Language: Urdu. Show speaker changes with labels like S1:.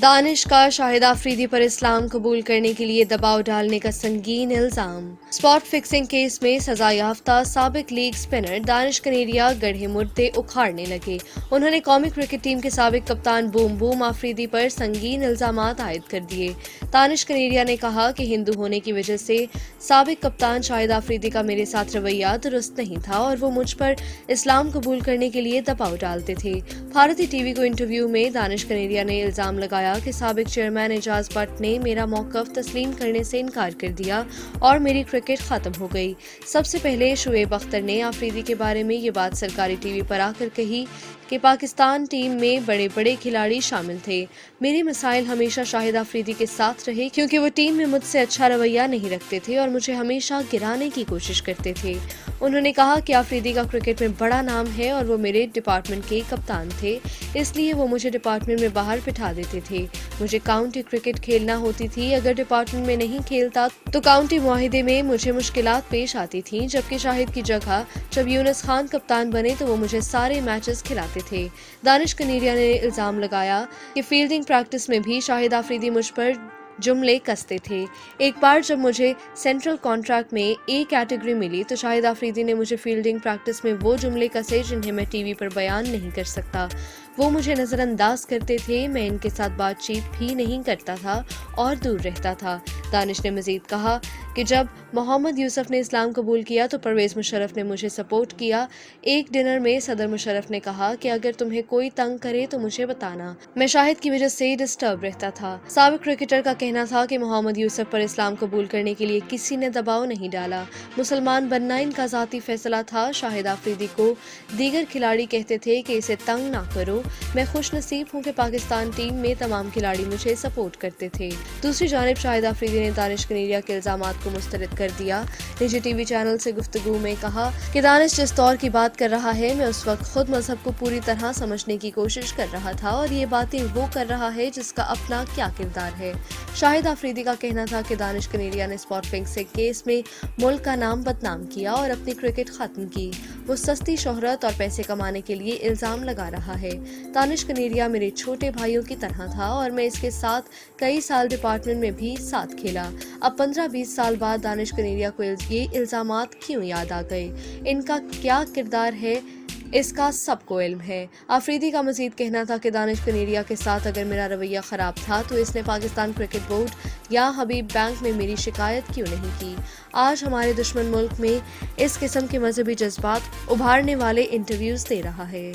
S1: دانش کا شاہد آفریدی پر اسلام قبول کرنے کے لیے دباؤ ڈالنے کا سنگین الزام۔ اسپاٹ فکسنگ کیس میں سزا یافتہ سابق لیگ اسپنر دانش کنیریا گڑھے مردے اکھاڑنے لگے۔ انہوں نے قومی کرکٹ ٹیم کے سابق کپتان بوم بوم آفریدی پر سنگین الزامات عائد کر دیے۔ دانش کنیریا نے کہا کہ ہندو ہونے کی وجہ سے سابق کپتان شاہد آفریدی کا میرے ساتھ رویہ درست نہیں تھا اور وہ مجھ پر اسلام قبول کرنے کے لیے دباؤ ڈالتے تھے۔ بھارتی ٹی وی کو انٹرویو میں دانش کنیریا نے الزام لگایا کہ سابق چیئرمین اعجاز بٹ نے میرا موقف تسلیم کرنے سے انکار کر دیا اور میری کرکٹ ختم ہو گئی۔ سب سے پہلے شعیب اختر نے آفریدی کے بارے میں یہ بات سرکاری ٹی وی پر آ کر کہی کہ پاکستان ٹیم میں بڑے بڑے کھلاڑی شامل تھے۔ میرے مسائل ہمیشہ شاہد آفریدی کے ساتھ رہے کیونکہ وہ ٹیم میں مجھ سے اچھا رویہ نہیں رکھتے تھے اور مجھے ہمیشہ گرانے کی کوشش کرتے تھے۔ انہوں نے کہا کہ آفریدی کا کرکٹ میں بڑا نام ہے اور وہ میرے ڈپارٹمنٹ کے کپتان تھے، اس لیے وہ مجھے ڈپارٹمنٹ میں باہر بٹھا دیتے تھے۔ مجھے کاؤنٹی کرکٹ کھیلنا ہوتی تھی، اگر ڈپارٹمنٹ میں نہیں کھیلتا تو کاؤنٹی معاہدے میں مجھے مشکلات پیش آتی تھیں، جبکہ شاہد کی جگہ جب یونس خان کپتان بنے تو وہ مجھے سارے میچز کھلاتے تھے۔ دانش کنیریا نے الزام لگایا کہ فیلڈنگ پریکٹس میں بھی شاہد آفریدی مجھ پر جملے کستے تھے۔ ایک بار جب مجھے سینٹرل کانٹریکٹ میں اے کیٹیگری ملی تو شاہد آفریدی نے مجھے فیلڈنگ پریکٹس میں وہ جملے کسے جنہیں میں ٹی وی پر بیان نہیں کر سکتا۔ وہ مجھے نظر انداز کرتے تھے، میں ان کے ساتھ بات چیت بھی نہیں کرتا تھا اور دور رہتا تھا۔ دانش نے مزید کہا کہ جب محمد یوسف نے اسلام قبول کیا تو پرویز مشرف نے مجھے سپورٹ کیا۔ ایک ڈنر میں صدر مشرف نے کہا کہ اگر تمہیں کوئی تنگ کرے تو مجھے بتانا۔ میں شاہد کی وجہ سے ڈسٹرب رہتا تھا۔ سابق کرکٹر کا کہنا تھا کہ محمد یوسف پر اسلام قبول کرنے کے لیے کسی نے دباؤ نہیں ڈالا، مسلمان بننا ان کا ذاتی فیصلہ تھا۔ شاہد آفریدی کو دیگر کھلاڑی کہتے تھے کہ اسے تنگ نہ کرو۔ میں خوش نصیب ہوں کہ پاکستان ٹیم میں تمام کھلاڑی مجھے سپورٹ کرتے تھے۔ دوسری جانب شاہد آفریدی نے دانش کنیریا کے الزامات کو مسترد کر دیا۔ نجی ٹی وی چینل سے گفتگو میں کہا کہ دانش جس دور کی بات کر رہا ہے، میں اس وقت خود مذہب کو پوری طرح سمجھنے کی کوشش کر رہا تھا اور یہ باتیں وہ کر رہا ہے جس کا اپنا کیا کردار ہے۔ شاہد آفریدی کا کہنا تھا کہ دانش کنیریا نے اسپاٹ فکسنگ کیس میں ملک کا نام بدنام کیا اور اپنی کرکٹ ختم کی۔ وہ سستی شہرت اور پیسے کمانے کے لیے الزام لگا رہا ہے۔ دانش کنیریا میرے چھوٹے بھائیوں کی طرح تھا اور میں اس کے ساتھ کئی سال ڈپارٹمنٹ میں بھی ساتھ کھیلا۔ اب 15-20 سال بعد دانش کنیریا کو یہ الزامات کیوں یاد آ گئے؟ ان کا کیا کردار ہے اس کا سب کو علم ہے۔ آفریدی کا مزید کہنا تھا کہ دانش کنیریا کے ساتھ اگر میرا رویہ خراب تھا تو اس نے پاکستان کرکٹ بورڈ یا حبیب بینک میں میری شکایت کیوں نہیں کی۔ آج ہمارے دشمن ملک میں اس قسم کے مذہبی جذبات ابھارنے والے انٹرویوز دے رہا ہے۔